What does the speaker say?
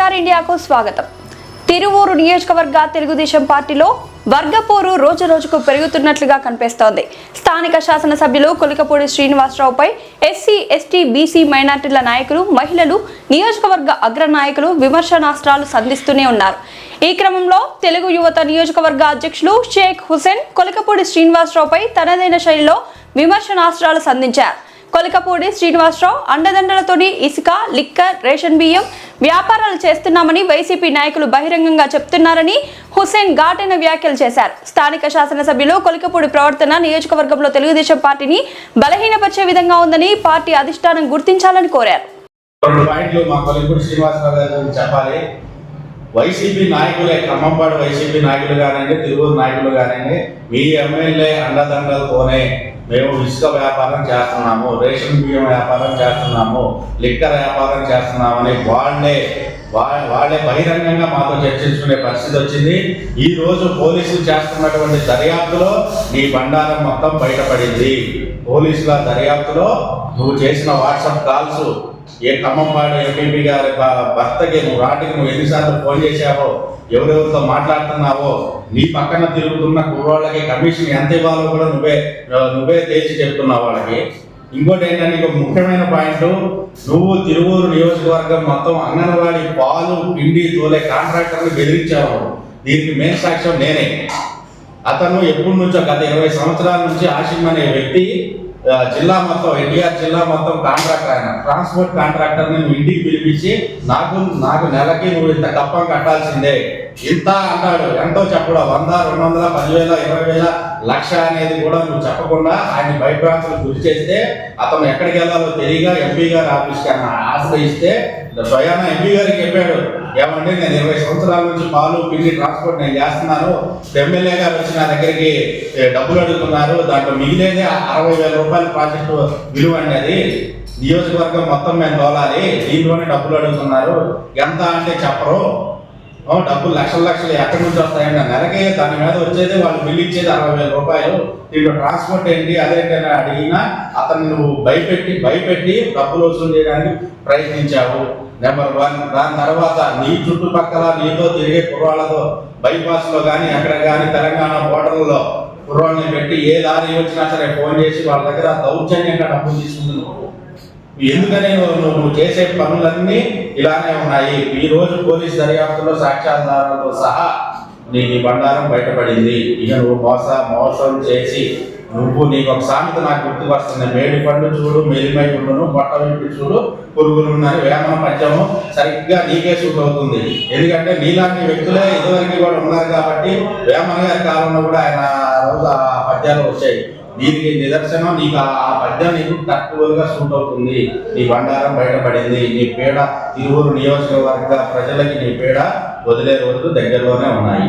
Star ఇండియాకు స్వాగతం. తిరువూరు నియోజకవర్గ తెలుగుదేశం పార్టీలో వర్గపోరు రోజురోజుకు పెరుగుతున్నట్లుగా కనిపిస్తోంది. స్థానిక శాసనసభ్యులు కొలికపూడి శ్రీనివాసరావుపై ఎస్సీ, ఎస్టీ, బీసీ మైనార్టీల నాయకులు, మహిళలు, నియోజకవర్గ అగ్రనాయకులు విమర్శనాస్త్రాలు సంధిస్తూనే ఉన్నారు. ఈ క్రమంలో తెలుగు యువత నియోజకవర్గ అధ్యక్షులు షేక్ హుసేన్ కొలికపూడి శ్రీనివాసరావుపై తనదైన శైలిలో విమర్శనాస్త్రాలు సంధించారు. కొలికపూడి శ్రీనివాసరావు అండదండలతోని ఇసుక, లిక్కర్, రేషన్ బియ్యం వ్యాపారాలు చేస్తున్నామని వైసీపీ నాయకులు బహిరంగంగా చెప్తున్నారని హుసేన్ ఘాటైన వ్యాఖ్యలు చేశారు. స్థానిక శాసనసభ్యులు కొలికపూడి ప్రవర్తన నియోజకవర్గంలో తెలుగుదేశం పార్టీని బలహీనపరిచే విధంగా ఉందని పార్టీ అధిష్టానం గుర్తించాలని కోరారు. వైసీపీ నాయకులే, ఖమ్మంపాడు వైసీపీ నాయకులు కానివ్వండి, తిరువూరు నాయకులు కానివ్వండి, మీ ఎమ్మెల్యే అండదండలతోనే మేము ఇసుక వ్యాపారం చేస్తున్నాము, రేషన్ బియ్యం వ్యాపారం చేస్తున్నాము, లిక్కర్ వ్యాపారం చేస్తున్నామని వాళ్ళే బహిరంగంగా మాతో చర్చించుకునే పరిస్థితి వచ్చింది. ఈ రోజు పోలీసులు చేస్తున్నటువంటి దర్యాప్తులో నీ బండారం మొత్తం బయటపడింది. పోలీసుల దర్యాప్తులో నువ్వు చేసిన వాట్సాప్ కాల్స్, ఏ ఖమ్మంపాడు ఎంపీ గారి భర్తకి నువ్వు ఎన్నిసార్లు ఫోన్ చేశావో, ఎవరెవరితో మాట్లాడుతున్నావో, నీ పక్కన తిరుగుతున్న కుర్రోళ్ళకి కమిషన్ ఎంత ఇవ్వాలో కూడా నువ్వే తేల్చి చెప్తున్నావు వాళ్ళకి. ఇంకోటి ఏంటంటే, ఇంకొక ముఖ్యమైన పాయింట్, నువ్వు తిరువూరు నియోజకవర్గం మొత్తం అంగన్వాడీ పాలు పిండి తోలే కాంట్రాక్టర్ని బెదిరించావు. దీనికి మెయిన్ సాక్ష్యం నేనే. అతను ఎప్పటి నుంచో గత 20 సంవత్సరాల నుంచి ఆషిమ్ అనే వ్యక్తి జిల్లా మొత్తం, ఎన్టీఆర్ జిల్లా మొత్తం కాంట్రాక్టర్, ఆయన ట్రాన్స్పోర్ట్ కాంట్రాక్టర్ని నువ్వు ఇంటికి పిలిపించి నాకు నెలకి నువ్వు ఇంత కప్పం కట్టాల్సిందే, ఇంత అంటాడు. ఎంతో చెప్పడం, 100, 200, 10,000, 20,000, లక్ష అనేది కూడా నువ్వు చెప్పకుండా ఆయన భయభ్రాంతులకు గురి చేస్తే అతను ఎక్కడికి వెళ్ళాలో తెలియగా ఎంపీ గారి ఆఫీస్కి ఆశ్రయిస్తే స్వయాన ఎంపీ గారికి చెప్పాడు, ఏమంటే నేను 20 సంవత్సరాల నుంచి పాలు పిండి ట్రాన్స్పోర్ట్ నేను చేస్తున్నాను, ఎమ్మెల్యే గారు వచ్చి నా దగ్గరికి డబ్బులు అడుగుతున్నారు, దాంట్లో మిగిలేదే 60,000 రూపాయల ప్రాజెక్టు విలువ అండి, అది నియోజకవర్గం మొత్తం మేము తోలాలి, దీంట్లోనే డబ్బులు అడుగుతున్నారు, ఎంత అంటే చెప్పరు, డబ్బులు లక్షలు ఎక్కడి నుంచి వస్తాయండి, నెలకే దాని మీద వచ్చేది వాళ్ళు బిల్లు ఇచ్చేది 60,000 రూపాయలు, దీంట్లో ట్రాన్స్పోర్ట్ ఏంటి అదేంటని అడిగినా అతను నువ్వు భయపెట్టి డబ్బులు వసూలు చేయడానికి ప్రయత్నించావు. నెంబర్ 1. దాని తర్వాత నీ చుట్టుపక్కల నీతో తిరిగే కుర్రాళ్ళతో బైపాస్లో కానీ ఎక్కడ కానీ తెలంగాణ బోర్డర్లో కుర్రాళ్ళని పెట్టి ఏ దారి వచ్చినా సరే ఫోన్ చేసి వాళ్ళ దగ్గర దౌర్జన్యంగా డబ్బులు తీసుకుంటున్నావు. ఎందుకని నువ్వు చేసే పనులన్నీ ఇలానే ఉన్నాయి. ఈ రోజు పోలీస్ దర్యాప్తులో సాక్ష్యాధారాలతో సహా నీ బండారం బయటపడింది. ఇక నువ్వు మోసం చేసి నీకు ఒక సామెత నాకు గుర్తుకు వస్తుంది, మేడి పండు చూడు మెలిమై ఉండును, పొట్ట విప్పి చూడు పురుగులున్నారు, వేమన పద్యము సరిగ్గా నీకే సూట్ అవుతుంది. ఎందుకంటే నీలాంటి వ్యక్తులే ఇదివరకు కూడా ఉన్నారు కాబట్టి వేమన గారి కాలంలో కూడా ఆయన రోజు ఆ పద్యాలు వచ్చాయి. దీనికి నిదర్శనం, నీకు ఆ పద్యం నీకు తక్కువగా సూట్ అవుతుంది. నీ బండారం బయటపడింది. నీ పీడ తిరువూరు నియోజకవర్గ ప్రజలకి నీ పీడ వదిలే రోజులు దగ్గరలోనే ఉన్నాయి.